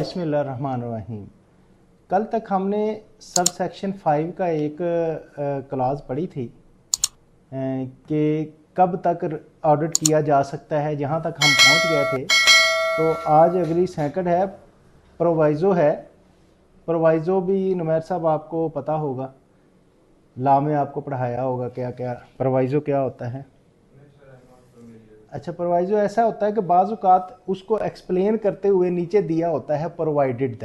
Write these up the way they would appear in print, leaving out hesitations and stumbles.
बिस्मिल्लाहिर्रहमानिर्रहीम। कल तक हमने सब सेक्शन 5 का एक क्लास पढ़ी थी कि कब तक ऑडिट किया जा सकता है, जहाँ तक हम पहुँच गए थे। तो आज अगली सेकंड है, प्रोवाइज़ो है। प्रोवाइज़ो भी नुमैर साहब आपको पता होगा, लॉ में आपको पढ़ाया होगा क्या क्या प्रोवाइज़ो क्या होता है। अच्छा, प्रोवाइज़ो ऐसा होता है कि बाज़ औक़ात उसको एक्सप्लेन करते हुए नीचे दिया होता है प्रोवाइडेड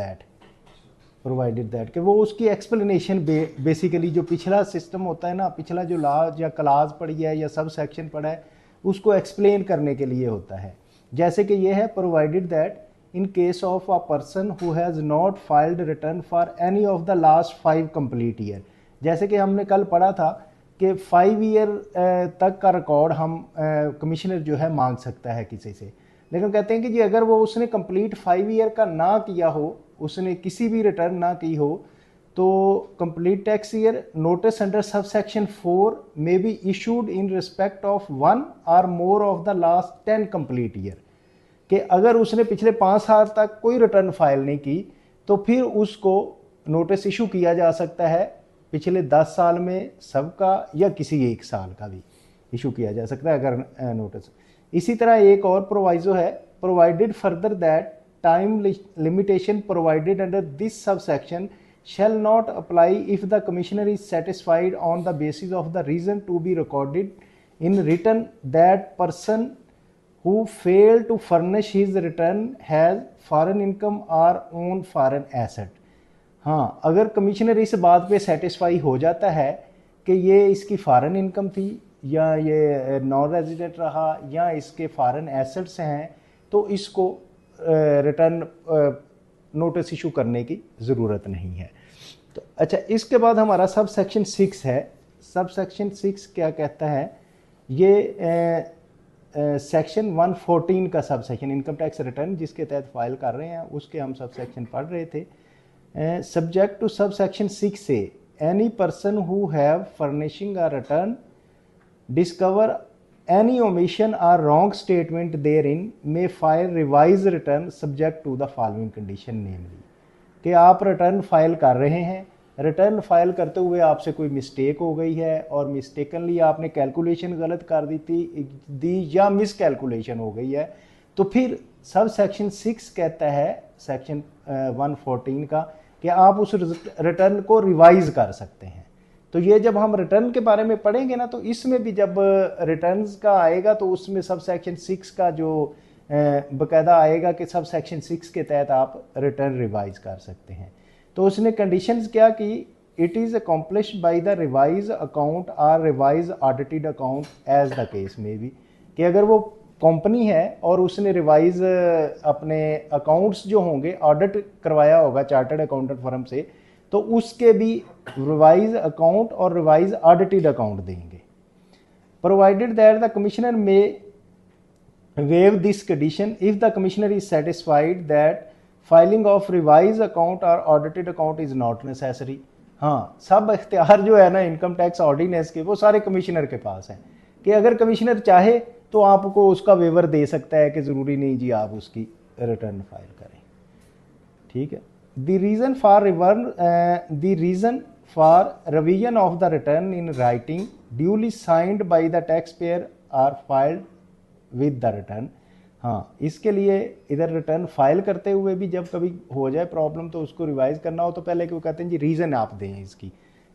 दैट कि वो उसकी एक्सप्लेनेशन बेसिकली जो पिछला सिस्टम होता है ना, पिछला जो लॉ या क्लास पढ़ी है या सब सेक्शन पढ़ा है, उसको एक्सप्लेन करने के लिए होता है। जैसे कि ये है provided that in case of a person who has not filed return for any of the last 5 complete year. जैसे कि हमने कल पढ़ा था कि 5 ईयर तक का रिकॉर्ड हम कमिश्नर जो है मांग सकता है किसी से, लेकिन कहते हैं कि जी अगर वो उसने कंप्लीट 5 ईयर का ना किया हो, उसने किसी भी रिटर्न ना की हो, तो complete tax year notice under sub section 4 में be issued in respect of 1 और more of the last 10 complete year. कि अगर उसने पिछले 5 साल तक कोई रिटर्न फाइल नहीं की तो फिर उसको नोटिस इशू किया जा सकता है, पिछले 10 साल में सबका या किसी एक साल का भी इशू किया जा सकता है अगर नोटिस। इसी तरह एक और प्रोवाइजो है, provided further that time limitation provided under this sub section shall not apply if the commissioner is satisfied on the basis of the reason to be recorded in written that person who failed to furnish his return has foreign income or own foreign asset। हाँ, अगर commissioner इस बात पे satisfy हो जाता है कि ये इसकी फॉरेन इनकम थी या ये नॉन रेजिडेंट रहा या इसके फॉरेन एसेट्स हैं, तो इसको रिटर्न नोटिस इशू करने की ज़रूरत नहीं है। तो अच्छा, इसके बाद हमारा सब सेक्शन 6 है। सब सेक्शन 6 क्या कहता है, ये सेक्शन 114 का sub section income tax return जिसके तहत फाइल कर रहे हैं उसके हम सब सेक्शन पढ़ रहे थे। Subject to subsection 6A, any person who have furnishing a return discover any omission or wrong statement therein may file revised return subject to the following condition, namely कि आप रिटर्न फाइल कर रहे हैं, return file करते हुए आपसे कोई mistake हो गई है और मिस्टेकनली आपने कैलकुलेशन गलत कर दी या मिस कैलकुलेशन हो गई है, तो फिर सब सेक्शन 6 कहता है सेक्शन 114 का कि आप उस रिटर्न को रिवाइज कर सकते हैं। तो ये जब हम रिटर्न के बारे में पढ़ेंगे ना, तो इसमें भी जब रिटर्न्स का आएगा तो उसमें सब सेक्शन 6 का जो बकायदा आएगा कि सब सेक्शन 6 के तहत आप रिटर्न रिवाइज कर सकते हैं। तो उसने कंडीशंस क्या की, it is accomplished by the revise account और revise audited account as the case में भी, कि अगर वो कंपनी है और उसने रिवाइज अपने अकाउंट्स जो होंगे ऑडिट करवाया होगा चार्टर्ड अकाउंटेंट फर्म से, तो उसके भी रिवाइज अकाउंट और रिवाइज ऑडिटेड अकाउंट देंगे। प्रोवाइडेड दैट द कमिश्नर में waive this condition if the commissioner is satisfied that filing of revised account or audited account is not necessary। हाँ, सब इख्तियार जो है ना इनकम टैक्स ऑर्डिनेंस के, वो सारे कमिश्नर के पास हैं कि अगर कमिश्नर चाहे तो आपको उसका वेवर दे सकता है कि ज़रूरी नहीं जी आप उसकी रिटर्न फाइल करें। ठीक है। The reason for revision of the return in writing duly signed by the tax payer are filed with the return. हाँ, इसके लिए इधर रिटर्न फाइल करते हुए भी जब कभी हो जाए प्रॉब्लम तो उसको रिवाइज करना हो, तो पहले क्यों कहते हैं जी रीज़न आप दें इसकी,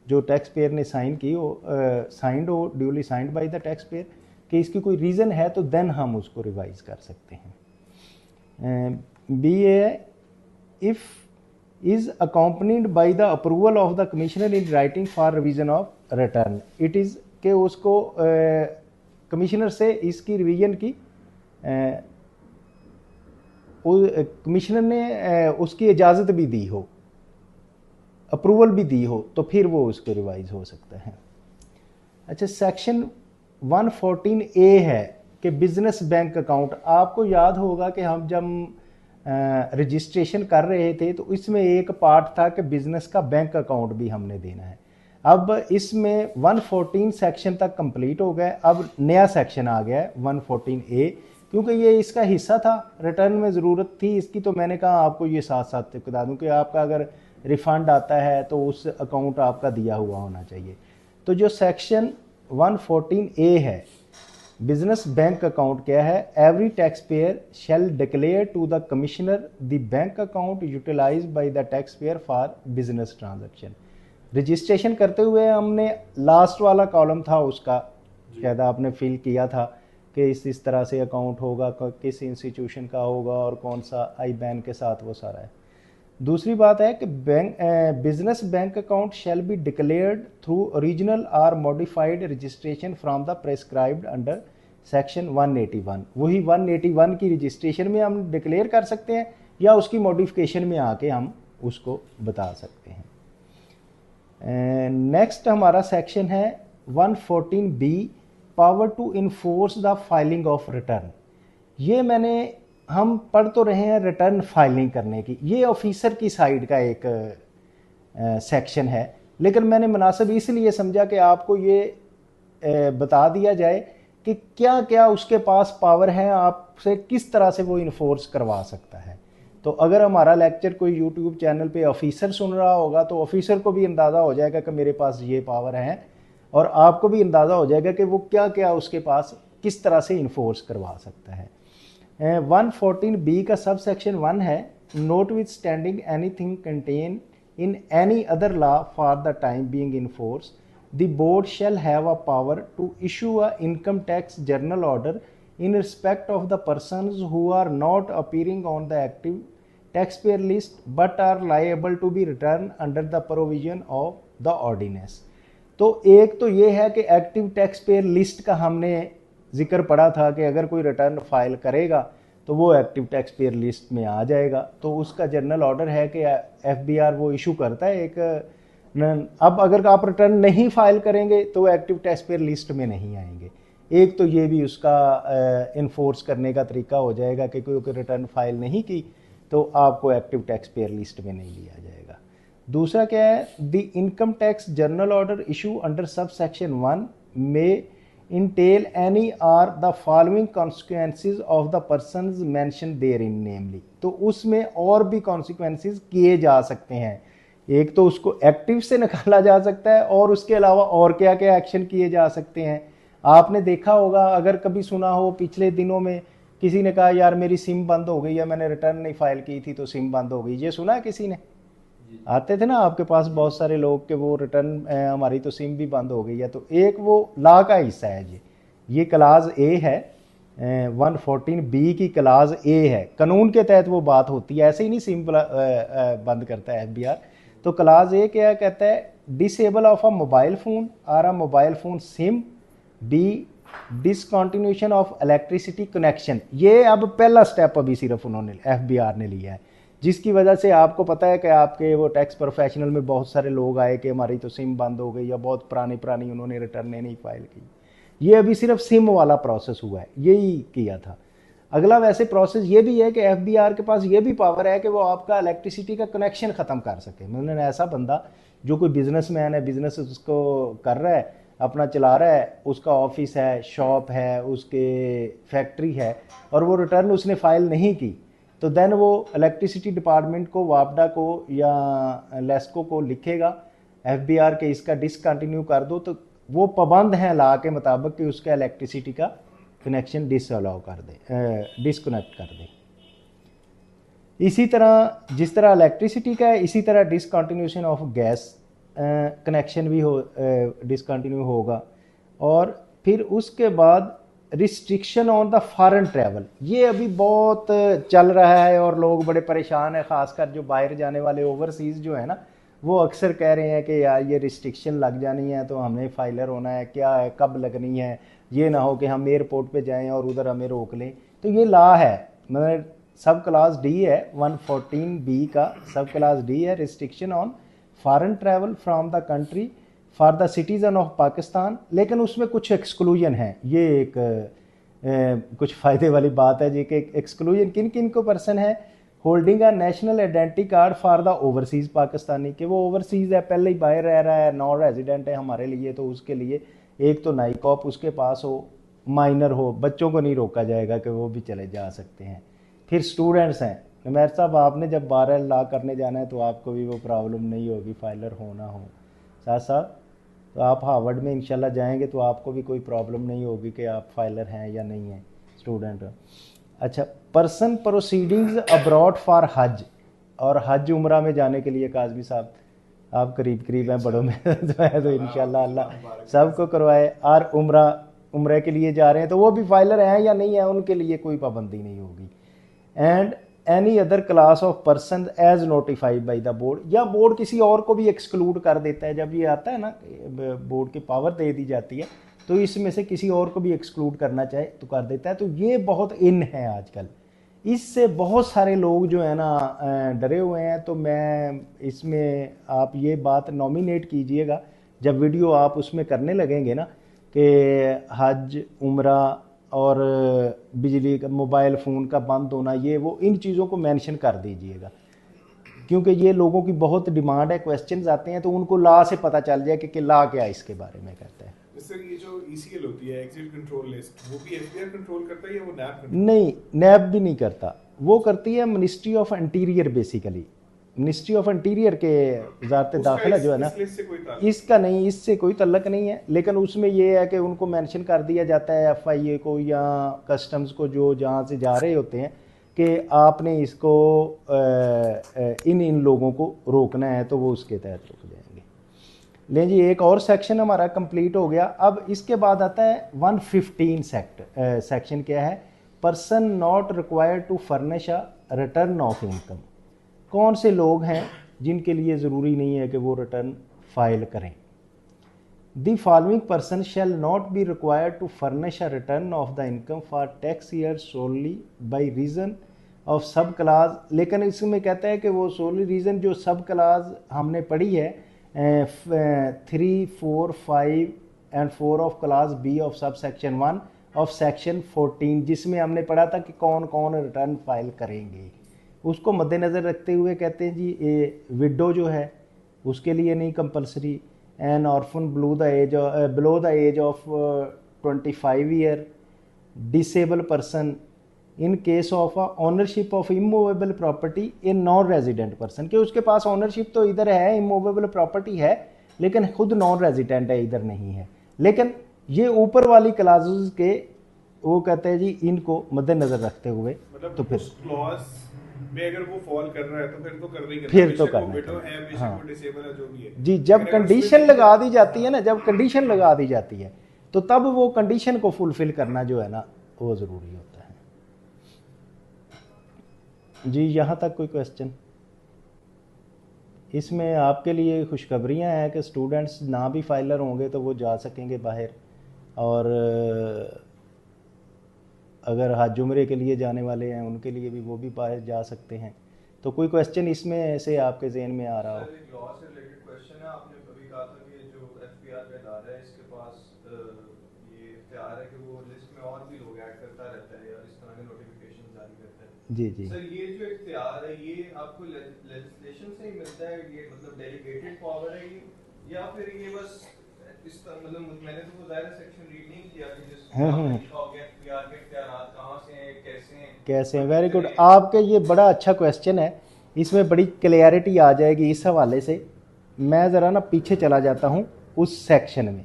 जो टैक्स पेयर ने साइन की हो, साइंड हो, duly signed by the tax pair, कि इसकी कोई रीज़न है तो देन हम उसको रिवाइज कर सकते हैं। B a if is accompanied by the approval of the commissioner in writing for revision of return, it is के उसको कमिश्नर से इसकी रिवीजन की कमिश्नर ने उसकी इजाज़त भी दी हो, अप्रूवल भी दी हो, तो फिर वो उसको रिवाइज हो सकता है। अच्छा, सेक्शन 114A है कि बिजनेस बैंक अकाउंट। आपको याद होगा कि हम जब रजिस्ट्रेशन कर रहे थे तो इसमें एक पार्ट था कि बिजनेस का बैंक अकाउंट भी हमने देना है। अब इसमें 114 सेक्शन तक कंप्लीट हो गए, अब नया सेक्शन आ गया है 114A क्योंकि ये इसका हिस्सा था, रिटर्न में ज़रूरत थी इसकी, तो मैंने कहा आपको ये साथ साथ बता दूं कि आपका अगर रिफ़ंड आता है तो उस अकाउंट आपका दिया हुआ होना चाहिए। तो जो सेक्शन 114A है, बिजनेस बैंक अकाउंट क्या है, every tax payer shall declare to the commissioner the bank account utilise by the tax payer for business transaction. Registration करते हुए हमने लास्ट वाला कॉलम था उसका शायद आपने फिल किया था कि इस तरह से अकाउंट होगा, किस इंस्टीट्यूशन का होगा और कौन सा आई बैन के साथ, वो सारा है। दूसरी बात है कि business bank account shall be declared through original और modified registration from the prescribed under section 181। वही 181 की रजिस्ट्रेशन में हम डिक्लेयर कर सकते हैं या उसकी मॉडिफिकेशन में आके हम उसको बता सकते हैं। नेक्स्ट हमारा सेक्शन है 114B, power to enforce the filing of return. ये हम पढ़ तो रहे हैं रिटर्न फाइलिंग करने की, ये ऑफिसर की साइड का एक सेक्शन है, लेकिन मैंने मुनासिब इसलिए समझा कि आपको ये बता दिया जाए कि क्या क्या उसके पास पावर है, आपसे किस तरह से वो इन्फोर्स करवा सकता है। तो अगर हमारा लेक्चर कोई यूट्यूब चैनल पे ऑफिसर सुन रहा होगा तो ऑफिसर को भी अंदाज़ा हो जाएगा कि मेरे पास ये पावर है, और आपको भी अंदाज़ा हो जाएगा कि वो क्या क्या उसके पास किस तरह से इन्फोर्स करवा सकता है। 114B का सब सेक्शन 1 है, notwithstanding anything contain in any other law for the time being in force the board shall have a power to issue a income tax general order in respect of the persons who are not appearing on the active taxpayer list but are liable to be returned under the provision of the ordinance। तो एक तो ये है कि active tax payer list का हमने जिक्र पढ़ा था कि अगर कोई रिटर्न फाइल करेगा तो वो एक्टिव टैक्स पेयर लिस्ट में आ जाएगा, तो उसका जनरल ऑर्डर है कि FBR वो इशू करता है एक। अब अगर आप रिटर्न नहीं फाइल करेंगे तो एक्टिव टैक्स पेयर लिस्ट में नहीं आएंगे। एक तो ये भी उसका इन्फोर्स करने का तरीका हो जाएगा कि कोई रिटर्न फाइल नहीं की तो आपको एक्टिव टैक्स पेयर लिस्ट में नहीं लिया जाएगा। दूसरा क्या है, the income tax general order issue under sub section 1 में entail any or the following consequences of the persons mentioned therein namely. तो उसमें और भी कॉन्सिक्वेंसेज किए जा सकते हैं, एक तो उसको एक्टिव से निकाला जा सकता है और उसके अलावा और क्या क्या एक्शन किए जा सकते हैं। आपने देखा होगा, अगर कभी सुना हो पिछले दिनों में किसी ने कहा यार मेरी सिम बंद हो गई या मैंने रिटर्न नहीं फाइल की थी तो सिम बंद हो गई, ये सुना है किसी ने? आते थे ना आपके पास बहुत सारे लोग कि वो रिटर्न हमारी तो सिम भी बंद हो गई है। तो एक वो लॉ का हिस्सा है, ये क्लास ए है, 114B की क्लास ए है, कानून के तहत वो बात होती है, ऐसे ही नहीं सिम बंद करता है FBR। तो क्लास ए क्या कहता है, disable of a mobile phone और a mobile phone SIM, B discontinuation of electricity connection. ये अब पहला स्टेप अभी सिर्फ उन्होंने FBR ने लिया है, जिसकी वजह से आपको पता है कि आपके वो टैक्स प्रोफेशनल में बहुत सारे लोग आए कि हमारी तो सिम बंद हो गई या बहुत पुरानी उन्होंने रिटर्न नहीं फाइल की। ये अभी सिर्फ सिम वाला प्रोसेस हुआ है, यही किया था। अगला वैसे प्रोसेस ये भी है कि FBR के पास ये भी पावर है कि वो आपका इलेक्ट्रिसिटी का कनेक्शन ख़त्म कर सके। मतलब ऐसा बंदा जो कोई बिजनेसमैन है, बिजनेस उसको कर रहा है, अपना चला रहा है, उसका ऑफिस है, शॉप है, उसके फैक्ट्री है, और वो रिटर्न उसने फाइल नहीं की, तो देन वो इलेक्ट्रिसिटी डिपार्टमेंट को, वापडा को या लेस्को को लिखेगा FBR के इसका डिसकंटिन्यू कर दो। तो वो पाबंद हैं लॉ के मुताबिक कि उसका इलेक्ट्रिसिटी का कनेक्शन डिसअलाउ कर दे, डिसकनेक्ट कर दे। इसी तरह जिस तरह इलेक्ट्रिसिटी का है, इसी तरह डिसकंटिन्यूशन ऑफ गैस कनेक्शन भी डिसकंटिन्यू होगा। और फिर उसके बाद restriction on the foreign travel, ये अभी बहुत चल रहा है और लोग बड़े परेशान हैं, ख़ासकर जो बाहर जाने वाले ओवरसीज़ जो है ना, वो अक्सर कह रहे हैं कि यार ये रिस्ट्रिक्शन लग जानी है तो हमें फाइलर होना है, क्या है, कब लगनी है, ये ना हो कि हम एयरपोर्ट पे जाएं और उधर हमें रोक लें। तो ये लॉ है, मतलब सब क्लास डी है, 114B का सब क्लास डी है, restriction on foreign travel from the country for the citizen of Pakistan. लेकिन उसमें कुछ एक्सक्लूजन है, ये एक कुछ फ़ायदे वाली बात है जी कि एक्सक्लूजन किन किन को पर्सन है, holding a national identity card for the overseas Pakistani, के वो ओवरसीज़ है, पहले ही बाहर रह रहा है, नॉन रेजिडेंट है हमारे लिए, तो उसके लिए एक तो नाइकॉप उसके पास हो, माइनर हो, बच्चों को नहीं रोका जाएगा कि वो भी चले जा सकते हैं। फिर स्टूडेंट्स हैं, उमैर साहब आपने जब 12 लॉ करने जाना है तो आपको भी वो प्रॉब्लम नहीं होगी, फाइलर होना हो साथ साथ। तो आप हार्वर्ड में इंशाल्लाह जाएंगे तो आपको भी कोई प्रॉब्लम नहीं होगी कि आप फाइलर हैं या नहीं हैं, स्टूडेंट। अच्छा, पर्सन प्रोसीडिंग्स अब्रॉड फॉर हज, और हज उम्रा में जाने के लिए काजमी साहब आप करीब करीब हैं बड़ों में तो इंशाल्लाह अल्लाह सबको करवाए। और उम्रे के लिए जा रहे हैं तो वो भी फाइलर हैं या नहीं है, उनके लिए कोई पाबंदी नहीं होगी। And any other class of person as notified by the board, या बोर्ड किसी और को भी एक्सक्लूड कर देता है। जब ये आता है ना, बोर्ड की पावर दे दी जाती है तो इसमें से किसी और को भी एक्सक्लूड करना चाहे तो कर देता है। तो ये बहुत इन है आजकल, इससे बहुत सारे लोग जो है ना डरे हुए हैं। तो मैं इसमें आप ये बात नॉमिनेट कीजिएगा जब वीडियो आप उसमें करने लगेंगे ना कि हज उम्रा और बिजली का मोबाइल फ़ोन का बंद होना, ये वो इन चीज़ों को मेंशन कर दीजिएगा, क्योंकि ये लोगों की बहुत डिमांड है, क्वेश्चंस आते हैं तो उनको लॉ से पता चल जाए कि लॉ क्या इसके बारे में कहता है। सर ये जो ECL होती है, एग्जिट कंट्रोल लिस्ट, वो भी FBR कंट्रोल करता है या वो नैब? नहीं, नैब भी नहीं करता, वो करती है ministry of interior. Basically ministry of interior के वजारत दाखिला जो है ना, इसका नहीं, इससे कोई तल्लक नहीं है। लेकिन उसमें ये है कि उनको मेंशन कर दिया जाता है FIA को या कस्टम्स को, जो जहाँ से जा रहे होते हैं, कि आपने इसको इन लोगों को रोकना है, तो वो उसके तहत रुक जाएंगे। लें जी, एक और सेक्शन हमारा कंप्लीट हो गया। अब इसके बाद आता है 115 सेक्शन क्या है? Person not required to furnish a return of income. कौन से लोग हैं जिनके लिए ज़रूरी नहीं है कि वो रिटर्न फाइल करें? The following person shall not be required to furnish a return of the income for tax year solely by reason of sub class. लेकिन इसमें कहता है कि वो सोली रीज़न जो सब क्लास हमने पढ़ी है 3, 4, 5 and 4 of class B of सब सेक्शन 1 ऑफ सेक्शन 14, जिसमें हमने पढ़ा था कि कौन कौन रिटर्न फाइल करेंगे, उसको मद्देनज़र रखते हुए कहते हैं जी विडो जो है उसके लिए नहीं compulsory. An orphan below the age of 25 year, disable person in case of ownership of immovable property in non resident person, कि उसके पास ऑनरशिप तो इधर है, इमूवेबल प्रॉपर्टी है, लेकिन खुद नॉन रेजिडेंट है, इधर नहीं है। लेकिन ये ऊपर वाली क्लासेस के वो कहते हैं जी इनको मद्देनजर रखते हुए, मतलब तो फिर क्लॉज में अगर वो फॉल कर रहा है तो फिर तो करना ही करना, फिर तो करना है, बेशक वो डिसेबल है, जो भी है जी। जब कंडीशन लगा दी जाती है ना, जब कंडीशन लगा दी जाती है तो तब वो कंडीशन को फुलफिल करना जो है ना वो ज़रूरी होता है जी। यहाँ तक कोई क्वेश्चन? इसमें आपके लिए खुशखबरियाँ हैं कि स्टूडेंट्स ना भी फाइलर होंगे तो वो जा सकेंगे बाहर, और अगर हज उम्रे के लिए जाने वाले हैं उनके लिए भी वो भी बाहर जा सकते हैं। तो कोई क्वेश्चन इसमें से आपके जहन में आ रहा हो? लॉ से रिलेटेड क्वेश्चन है। आपने कभी कहा था कि जो FBR का इदारा है इसके पास ये इख्तियार है कि वो लिस्ट में और भी लोग ऐड करता रहता है या इस तरह के नोटिफिकेशन जारी करता है। जी जी सर, ये जो इख्तियार है ये आपको लेजिस्लेशन से ही मिलता है, ये मतलब डेलीगेटेड पावर है ये, या फिर ये बस इस तरह, मतलब मैंने तो वो ज़ाहिर सेक्शन रीड नहीं किया कि जिस लिखा हो गया FBR के इख्तियारात कहाँ से हैं, कैसे हैं। वेरी गुड, आपके ये बड़ा अच्छा क्वेश्चन है, इसमें बड़ी क्लियरिटी आ जाएगी इस हवाले से। मैं ज़रा ना पीछे चला जाता हूँ उस सेक्शन में।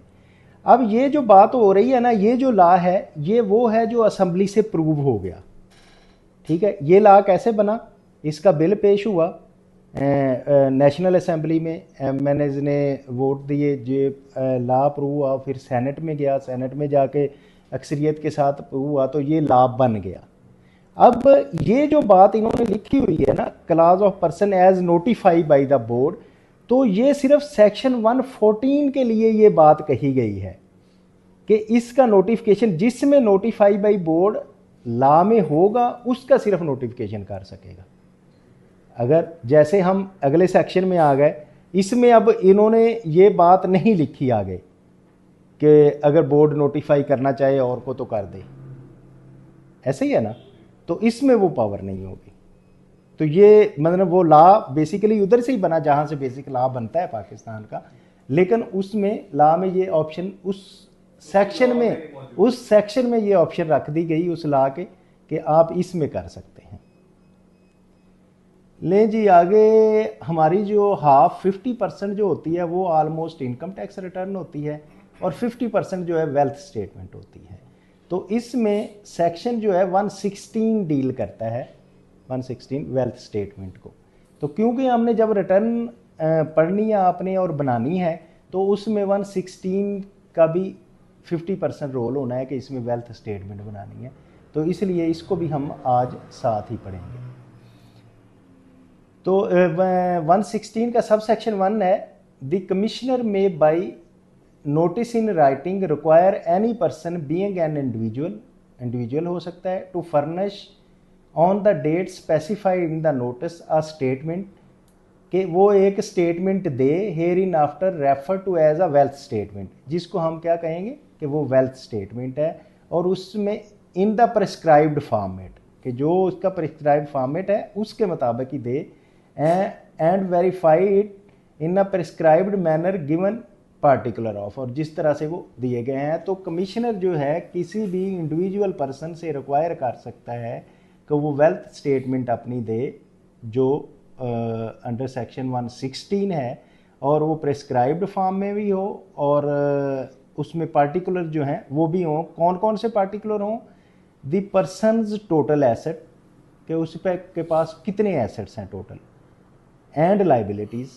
अब ये जो बात हो रही है ना, ये जो लॉ है ये वो है जो असम्बली से प्रूव हो गया, ठीक है। ये लॉ कैसे बना? इसका बिल पेश हुआ नेशनल असम्बली में, MNs ने वोट दिए, ये लॉ अप्रूव हुआ, फिर सेनेट में गया, सेनेट में जाके अक्सरियत के साथ अप्रूव हुआ, तो ये लॉ बन गया। अब ये जो बात इन्होंने लिखी हुई है ना, class of person as notified by the board, तो ये सिर्फ सेक्शन 114 के लिए ये बात कही गई है कि इसका नोटिफिकेशन जिसमें नोटिफाई बाई बोर्ड लॉ में होगा उसका सिर्फ नोटिफिकेशन कर सकेगा। अगर जैसे हम अगले सेक्शन में आ गए, इसमें अब इन्होंने ये बात नहीं लिखी आगे कि अगर बोर्ड नोटिफाई करना चाहे और को तो कर दे, ऐसे ही है ना, तो इसमें वो पावर नहीं होगी। तो ये मतलब वो लॉ बेसिकली उधर से ही बना जहाँ से बेसिक लॉ बनता है पाकिस्तान का, लेकिन उसमें लॉ में ये ऑप्शन उस सेक्शन में, उस सेक्शन में ये ऑप्शन रख दी गई उस लॉ के कि आप इसमें कर सकते हैं। ले जी आगे, हमारी जो हाफ 50% जो होती है वो ऑलमोस्ट इनकम टैक्स रिटर्न होती है और 50% जो है वेल्थ स्टेटमेंट होती है। तो इसमें सेक्शन जो है 116 डील करता है, 116 वेल्थ स्टेटमेंट को। तो क्योंकि हमने जब रिटर्न पढ़नी है आपने और बनानी है तो उसमें 116 का भी 50% रोल होना है कि इसमें वेल्थ स्टेटमेंट बनानी है, तो इसलिए इसको भी हम आज साथ ही पढ़ेंगे। तो 116 का सब सेक्शन 1 है, the commissioner may by notice in writing require any person being an individual हो सकता है, to furnish on the date specified in the notice a statement, कि वो एक स्टेटमेंट दे hereinafter refer to as a wealth statement, जिसको हम क्या कहेंगे कि वो वेल्थ स्टेटमेंट है, और उसमें इन द प्रिस्क्राइब्ड फॉर्मेट, कि जो उसका प्रिस्क्राइब्ड फॉर्मेट है उसके मुताबिक ही दे, and verify it in a prescribed manner given particular of, और जिस तरह से वो दिए गए हैं। तो कमिश्नर जो है किसी भी इंडिविजुअल पर्सन से रिक्वायर कर सकता है कि वो वेल्थ स्टेटमेंट अपनी दे जो अंडर सेक्शन 116 है, और वो प्रिस्क्राइब्ड फॉर्म में भी हो और उसमें पार्टिकुलर जो हैं वो भी हों। कौन कौन से पार्टिकुलर हों? द पर्सनस टोटल एसेट, कि उस पे के पास कितने एसेट्स हैं टोटल, एंड लाइबिलिटीज़,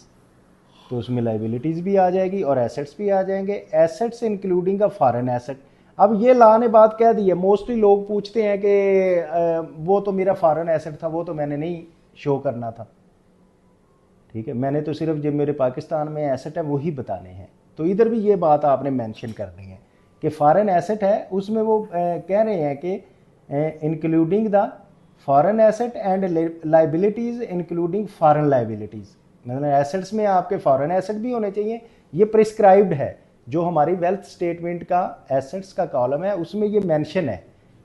तो उसमें लाइबिलिटीज़ भी आ जाएगी और एसेट्स भी आ जाएंगे। Assets including a foreign asset, अब ये लॉ ने बात कह दी है। मोस्टली लोग पूछते हैं कि वो तो मेरा फॉरेन एसेट था, वो तो मैंने नहीं शो करना था, ठीक है, मैंने तो सिर्फ जब मेरे पाकिस्तान में एसेट है वही बताने हैं। तो इधर भी ये बात आपने मेंशन करनी है कि फॉरेन एसेट है, उसमें वो कह रहे हैं कि including the foreign asset and liabilities including foreign liabilities, मतलब एसेट्स में आपके फॉरेन एसेट भी होने चाहिए। ये प्रिस्क्राइब्ड है, जो हमारी वेल्थ स्टेटमेंट का एसेट्स का कॉलम है उसमें ये मेंशन है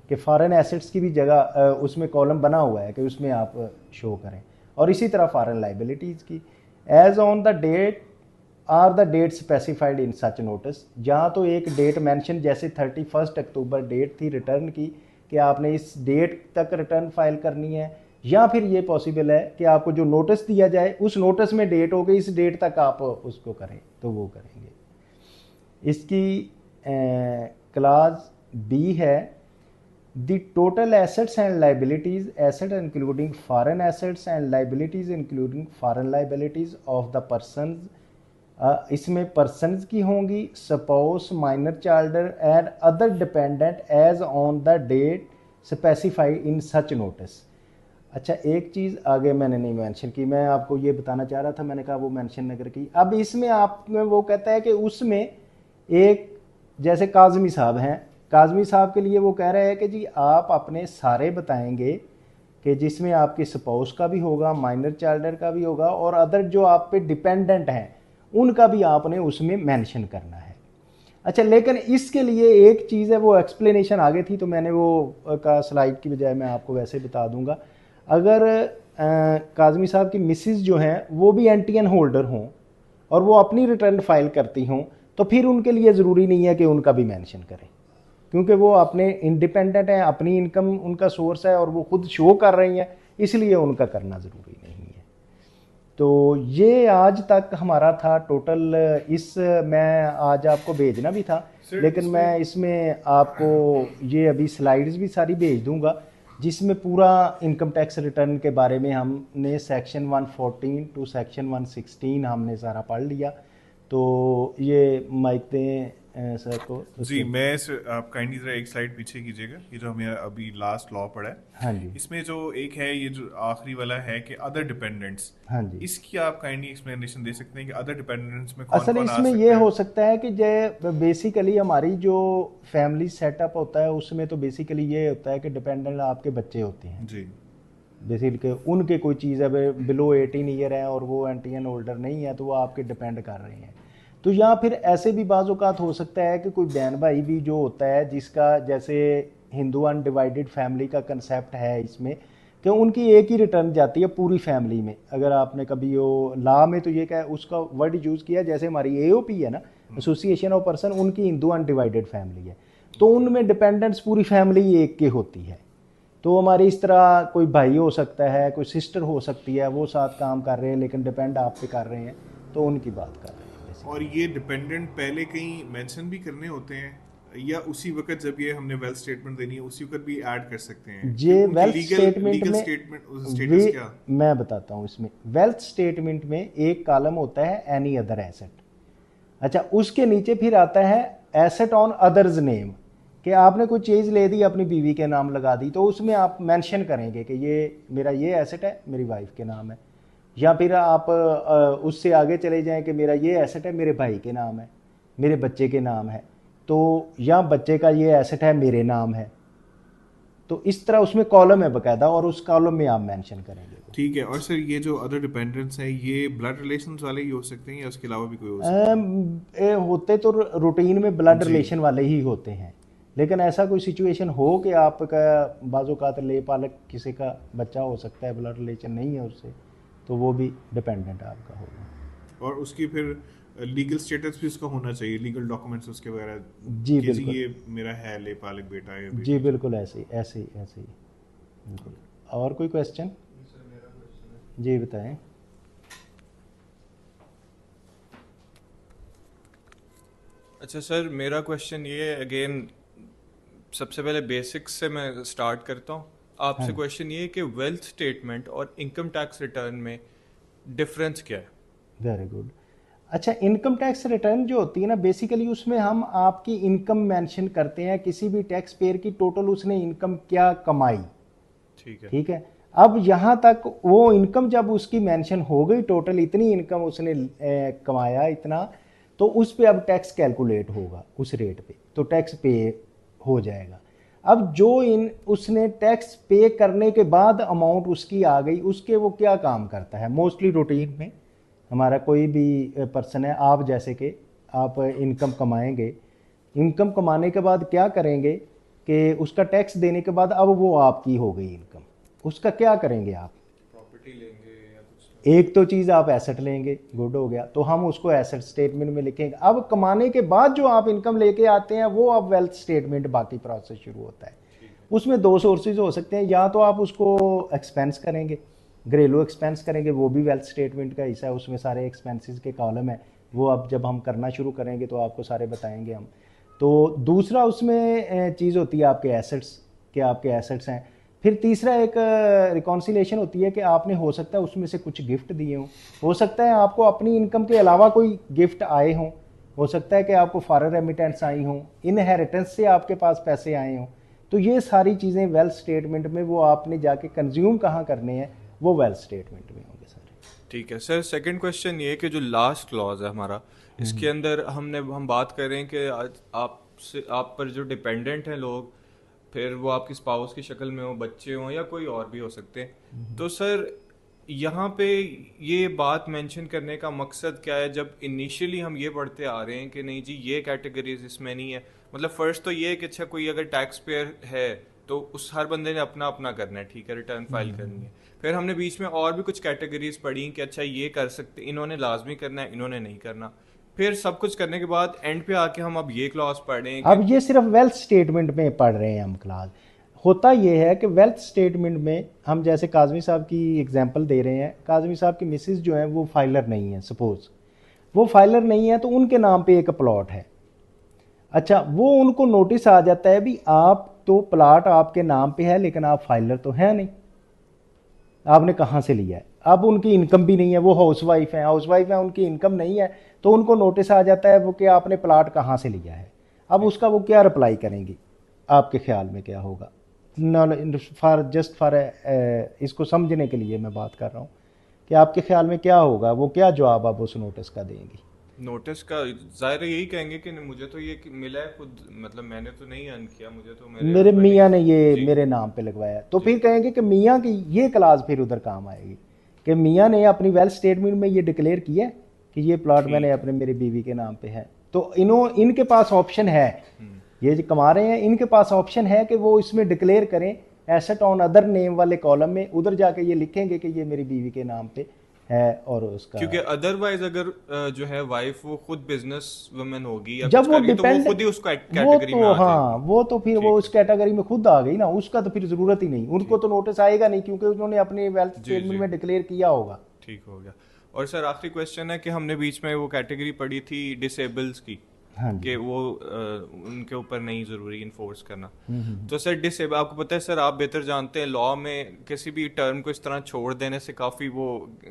कि फॉरेन एसेट्स की भी जगह उसमें कॉलम बना हुआ है कि उसमें आप शो करें, और इसी तरह फॉरेन लाइबिलिटीज़ की as on the date or the date specified in such notice, जहाँ तो एक डेट मेंशन, जैसे 31 अक्टूबर डेट थी रिटर्न की कि आपने इस डेट तक रिटर्न फाइल करनी है, या फिर ये पॉसिबल है कि आपको जो नोटिस दिया जाए उस नोटिस में डेट हो गई, इस डेट तक आप उसको करें, तो वो करेंगे। इसकी क्लास बी है, the total assets and liabilities, asset including foreign assets and liabilities including foreign liabilities of the person, इसमें पर्सन्स की होंगी, spouse, minor child and other dependent as on the date specify in such notice. अच्छा, एक चीज़ आगे मैंने नहीं mention की, मैं आपको ये बताना चाह रहा था, मैंने कहा वो मेंशन नगर की। अब इसमें आप में वो कहता है कि उसमें एक, जैसे काजमी साहब हैं, काजमी साहब के लिए वो कह रहे हैं कि जी आप अपने सारे बताएंगे कि जिसमें आपके स्पाउस का भी होगा, माइनर चाइल्डर का भी होगा, और अदर जो आप पे डिपेंडेंट हैं उनका भी आपने उसमें मेंशन करना है। अच्छा, लेकिन इसके लिए एक चीज़ है, वो एक्सप्लेनेशन आगे थी तो मैंने वो का स्लाइड की बजाय मैं आपको वैसे बता दूंगा। अगर काजमी साहब की मिसिस जो हैं वो भी एनटीएन होल्डर हों और वो अपनी रिटर्न फाइल करती हों, तो फिर उनके लिए ज़रूरी नहीं है कि उनका भी मेंशन करें, क्योंकि वो अपने इंडिपेंडेंट हैं, अपनी इनकम उनका सोर्स है और वो खुद शो कर रही हैं, इसलिए उनका करना ज़रूरी नहीं है। तो ये आज तक हमारा था टोटल। इस मैं आज आपको भेजना भी था, लेकिन मैं इसमें आपको ये अभी स्लाइड्स भी सारी भेज दूंगा, जिसमें पूरा इनकम टैक्स रिटर्न के बारे में हमने सेक्शन 114 टू सेक्शन 116 हमने सारा पढ़ लिया। तो ये माइक दें सर को। जी, मैं आप काइंडली जरा एक स्लाइड पीछे कीजिएगा, ये जो हमें अभी लास्ट लॉ पढ़ा है, हाँ जी, इसमें जो एक है, ये जो आखिरी वाला है कि अदर डिपेंडेंट्स, हाँ जी, इसकी आप काइंडली एक्सप्लेनेशन दे सकते हैं कि अदर डिपेंडेंट्स में कौन असल कौन आ इसमें सकते ये हैं? हो सकता है कि जो बेसिकली हमारी जो फैमिली सेटअप होता है उसमें तो बेसिकली ये होता है कि डिपेंडेंट आपके बच्चे होते हैं जी, बेसिकली, उनके कोई चीज़ है बिलो 18 ईयर है और वो एनटीएन होल्डर नहीं है, तो वो आपके डिपेंड कर रहे हैं। तो या फिर ऐसे भी बाज़-औक़ात हो सकता है कि कोई बहन भाई भी जो होता है जिसका, जैसे हिंदू अनडिवाइडेड फैमिली का कंसेप्ट है इसमें, कि उनकी एक ही रिटर्न जाती है पूरी फैमिली में। अगर आपने कभी वो लॉ में तो ये क्या है, उसका वर्ड यूज़ किया, जैसे हमारी एओपी है ना, एसोसिएशन ऑफ पर्सन, उनकी हिंदू अनडिवाइडेड फैमिली है, तो उनमें डिपेंडेंट्स पूरी फैमिली एक की होती है। तो हमारी इस तरह कोई भाई हो सकता है, कोई सिस्टर हो सकती है, वो साथ काम कर रहे हैं लेकिन डिपेंड आप पे कर रहे हैं, तो उनकी बात कर रहे हैं। और ये डिपेंडेंट पहले कहीं मेंशन भी करने होते हैं या उसी वक्त जब ये हमने वेल्थ स्टेटमेंट देनी है उसी वक्त भी ऐड कर सकते हैं? ये उनकी वेल्थ लीगल स्टेटमेंट में स्टेटस क्या? मैं बताता हूँ। इसमें वेल्थ स्टेटमेंट में एक कॉलम होता है एनी अदर एसेट। अच्छा, उसके नीचे फिर आता है एसेट ऑन अदर्स नेम, कि आपने कोई चीज़ ले दी अपनी बीवी के नाम लगा दी, तो उसमें आप मेंशन करेंगे कि ये मेरा ये एसेट है, मेरी वाइफ के नाम है। या फिर आप उससे आगे चले जाएं कि मेरा ये एसेट है, मेरे भाई के नाम है, मेरे बच्चे के नाम है, तो या बच्चे का ये एसेट है, मेरे नाम है। तो इस तरह उसमें कॉलम है बकायदा, और उस कॉलम में आप मेंशन करेंगे। ठीक है। और सर ये जो अदर डिपेंडेंट्स हैं ये ब्लड रिलेशंस वाले ही हो सकते हैं या उसके अलावा भी कोई हो सकता है? होते तो रूटीन में ब्लड जी। रिलेशन वाले ही होते हैं, लेकिन ऐसा कोई सिचुएशन हो कि आपका बाज़-औक़ात ले पालक किसी का बच्चा हो सकता है, ब्लड रिलेशन नहीं है उससे, तो वो भी डिपेंडेंट आपका होगा। और उसकी फिर लीगल स्टेटस भी उसका होना चाहिए, लीगल डॉक्यूमेंट्स उसके वगैरह? जी कि बिल्कुल। ये मेरा है ले पालक बेटा या बेटी। जी बिल्कुल, ऐसे ही ऐसे ही ऐसे ही बिल्कुल। और कोई क्वेश्चन? सर मेरा क्वेश्चन है, जी बताएं। अच्छा सर मेरा क्वेश्चन ये है, अगेन सबसे पहले बेसिक्स से मैं स्टार्ट करता हूँ आपसे। हाँ। क्वेश्चन ये है कि वेल्थ स्टेटमेंट और इनकम टैक्स रिटर्न में डिफरेंस क्या है? Very good. अच्छा, इनकम टैक्स रिटर्न जो होती है ना, बेसिकली उसमें हम आपकी इनकम मेंशन करते हैं, किसी भी टैक्स पेयर की टोटल उसने इनकम क्या कमाई। ठीक है। ठीक है। अब यहाँ तक वो इनकम जब उसकी मेंशन हो गई, टोटल इतनी इनकम उसने कमाया इतना, तो उस पे अब टैक्स कैलकुलेट होगा उस रेट पे, तो टैक्स पे हो जाएगा। अब जो उसने टैक्स पे करने के बाद अमाउंट उसकी आ गई, उसके वो क्या काम करता है मोस्टली रूटीन में। हमारा कोई भी पर्सन है, आप जैसे कि आप इनकम कमाएंगे, इनकम कमाने के बाद क्या करेंगे कि उसका टैक्स देने के बाद अब वो आपकी हो गई इनकम, उसका क्या करेंगे आप? प्रॉपर्टी लेंगे या कुछ? एक तो चीज़ आप एसेट लेंगे, गुड हो गया, तो हम उसको एसेट स्टेटमेंट में लिखेंगे। अब कमाने के बाद जो आप इनकम लेके आते हैं वो अब वेल्थ स्टेटमेंट, बाकी प्रोसेस शुरू होता है। उसमें दो सोर्सेज हो सकते हैं, या तो आप उसको एक्सपेंस करेंगे, घरेलू एक्सपेंस करेंगे, वो भी वेल्थ स्टेटमेंट का हिस्सा है, उसमें सारे एक्सपेंसेस के कॉलम है, वो अब जब हम करना शुरू करेंगे तो आपको सारे बताएंगे हम। तो दूसरा उसमें चीज़ होती है आपके एसेट्स, कि आपके एसेट्स हैं। फिर तीसरा एक रिकॉन्सिलेशन होती है कि आपने हो सकता है उसमें से कुछ गिफ्ट दिए हों, हो सकता है आपको अपनी इनकम के अलावा कोई गिफ्ट आए हों, हो सकता है कि आपको फॉरेन रेमिटेंस आई हों, इनहेरिटेंस से आपके पास पैसे आए हों। तो ये सारी चीज़ें वेल्थ स्टेटमेंट में, वो आपने जाके कंज्यूम कहाँ करने हैं, वो वेल्थ स्टेटमेंट में होंगे सारे। ठीक है सर। सेकंड क्वेश्चन ये कि जो लास्ट क्लॉज है हमारा, इसके अंदर हम बात कर रहे हैं कि आप पर जो डिपेंडेंट हैं लोग, फिर वो आपकी स्पाउस की शक्ल में हो, बच्चे हों या कोई और भी हो सकते हैं, तो सर यहाँ पे ये बात मेंशन करने का मकसद क्या है? जब इनिशियली हम ये पढ़ते आ रहे हैं कि नहीं जी ये कैटेगरीज इसमें नहीं है, मतलब फर्स्ट तो ये है कि अच्छा कोई अगर टैक्स पेयर है तो उस हर बंदे ने अपना अपना करना है, ठीक है, रिटर्न फाइल करनी है। फिर हमने बीच में और भी कुछ कैटेगरीज पढ़ी कि अच्छा ये कर सकते, इन्होंने लाजमी करना है, इन्होंने नहीं करना। फिर सब कुछ करने के बाद एंड पे आके हम अब ये क्लॉज पढ़ रहे हैं अब ये सिर्फ वेल्थ स्टेटमेंट में पढ़ रहे हैं हम क्लास। होता ये है कि वेल्थ स्टेटमेंट में हम जैसे काजमी साहब की एग्जांपल दे रहे हैं, काजमी साहब की मिसेस जो है वो फाइलर नहीं है, सपोज वो फाइलर नहीं है, तो उनके नाम पे एक प्लॉट है। अच्छा, वो उनको नोटिस आ जाता है भी आप तो प्लाट आपके नाम पे है लेकिन आप फाइलर तो है नहीं, आपने कहाँ से लिया है? अब उनकी इनकम भी नहीं है, वो हाउसवाइफ है, उनकी इनकम नहीं है, तो उनको नोटिस आ जाता है वो कि आपने प्लाट कहाँ से लिया है। अब उसका वो क्या रिप्लाई करेंगी, आपके ख्याल में क्या होगा? फॉर इसको समझने के लिए मैं बात कर रहा हूँ कि आपके ख्याल में क्या होगा, वो क्या जवाब आप उस नोटिस का देंगी? नोटिस का जाहिर यही कहेंगे कि मुझे तो ये मिला है खुद, मतलब मैंने तो नहीं अर्न किया, मुझे तो मेरे मियाँ ने ये जी। मेरे नाम पे लगवाया। तो फिर कहेंगे कि मियाँ की ये क्लास फिर उधर काम आएगी कि मियाँ ने अपनी वेल्थ स्टेटमेंट में ये डिक्लेयर किया कि ये प्लॉट मैंने अपने मेरी बीवी के नाम पे है। तो इनके पास ऑप्शन है, ये जो कमा रहे हैं इनके पास ऑप्शन है कि वो इसमें डिक्लेयर करें एसेट ऑन अदर नेम वाले कॉलम में उधर जाके ये लिखेंगे कि ये मेरी बीवी के नाम पे है और उसका, क्योंकि अदरवाइज अगर जो है वाइफ वो खुद बिजनेस वुमन होगी या जब कुछ वो करेगी तो वो डिपेंड खुद ही उसको वो कैटेगरी में तो आ हाँ जाएगी। वो तो फिर ठीक वो है। उस कैटेगरी में खुद आ गई ना, उसका तो फिर जरूरत ही नहीं, उनको तो नोटिस आएगा नहीं क्योंकि उन्होंने अपनी वेल्थ जी, स्टेटमेंट जी। में डिक्लेयर किया होगा। ठीक हो गया। और सर आखिरी क्वेश्चन है कि हमने बीच में वो कैटेगरी पढ़ी थी डिसेबल्स की हाँ जी। कि वो उनके ऊपर नहीं ज़रूरी इन्फोर्स करना। तो सर डिसेबल आपको पता है सर, आप बेहतर जानते हैं लॉ में किसी भी टर्म को इस तरह छोड़ देने से काफ़ी वो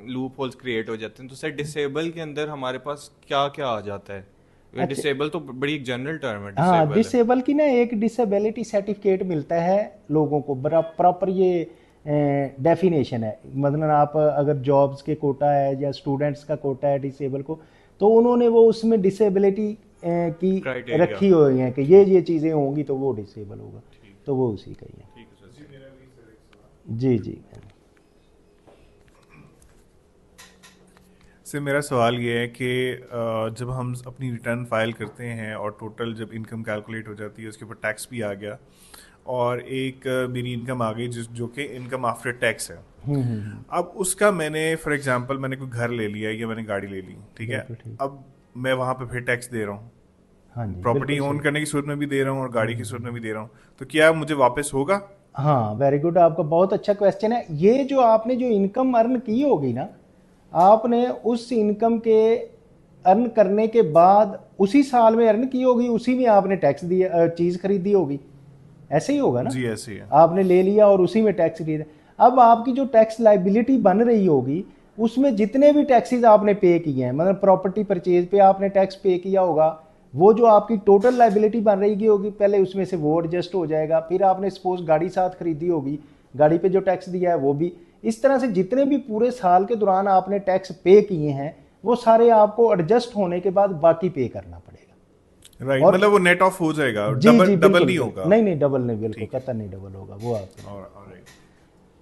लूप होल्स क्रिएट हो जाते हैं। तो सर डिसेबल के अंदर हमारे पास क्या क्या आ जाता है? अच्छा। डिसेबल तो बड़ी एक जनरल टर्म है, हाँ, डिसेबल है। डिसेबल की ना एक डिसेबिलिटी सर्टिफिकेट मिलता है लोगों को, प्रॉपर ये डेफिनेशन है। मतलब आप अगर जॉब्स के कोटा है या स्टूडेंट्स का कोटा है डिसेबल को, तो उन्होंने वो उसमें डिसेबिलिटी की Criteria। रखी हुई है कि ये चीज़ें होंगी तो वो डिसेबल होगा, तो वो उसी का ही है। ठीक है सर। जी जी। से मेरा सवाल ये है कि जब हम अपनी रिटर्न फाइल करते हैं और टोटल जब इनकम कैलकुलेट हो जाती है उसके ऊपर टैक्स भी आ गया और एक मेरी इनकम आ गई जो कि इनकम आफ्टर टैक्स है। अब उसका मैंने फॉर एग्जांपल मैंने कोई घर ले लिया या मैंने गाड़ी ले ली, ठीक है, बिल्कुल ठीक। अब मैं वहाँ पे फिर टैक्स दे रहा हूँ, हाँ जी, प्रॉपर्टी बिल्कुल ओन सही। करने की सूरत में भी दे रहा हूँ और गाड़ी की सूरत में भी दे रहा हूँ, तो क्या मुझे वापस होगा? हाँ, वेरी गुड, आपका बहुत अच्छा क्वेश्चन है। ये जो आपने जो इनकम अर्न की होगी ना, आपने उस इनकम के अर्न करने के बाद उसी साल में अर्न की होगी, उसी में आपने टैक्स दिया, चीज़ खरीदी होगी, ऐसे ही होगा ना। जी ऐसे ही है। आपने ले लिया और उसी में टैक्स खरीदा। अब आपकी जो टैक्स लाइबिलिटी बन रही होगी उसमें जितने भी टैक्सेस आपने पे किए हैं, मतलब प्रॉपर्टी परचेज पे आपने टैक्स पे किया होगा, वो जो आपकी टोटल लाइबिलिटी बन रही होगी पहले उसमें से वो एडजस्ट हो जाएगा। फिर आपने सपोज गाड़ी साथ खरीदी होगी, गाड़ी पे जो टैक्स दिया है वो भी, इस तरह से जितने भी पूरे साल के दौरान आपने टैक्स पे किए हैं वो सारे आपको एडजस्ट होने के बाद बाकी पे करना पड़ेगा। राइट, और- मतलब वो नेट ऑफ हो जाएगा, जी जी, डबल बिल्कुल नहीं होगा। नहीं नहीं, डबल नहीं, बिल्कुल कतई नहीं डबल होगा वो आपको। ऑलराइट।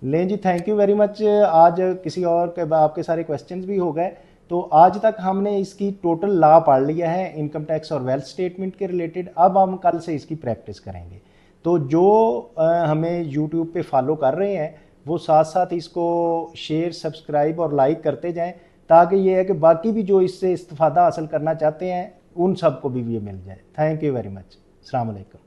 लें जी, थैंक यू वेरी मच। आज किसी और के आपके सारे क्वेश्चंस भी हो गए। तो आज तक हमने इसकी टोटल लॉ पढ़ लिया है इनकम टैक्स और वेल्थ स्टेटमेंट के रिलेटेड। अब हम कल से इसकी प्रैक्टिस करेंगे। तो जो हमें यूट्यूब पे फॉलो कर रहे हैं वो साथ साथ इसको शेयर, सब्सक्राइब और लाइक करते जाएं, ताकि ये है कि बाकी भी जो इससे इस्तिफादा हासिल करना चाहते हैं उन सबको भी ये मिल जाए। Thank you very much. अस्सलाम वालेकुम।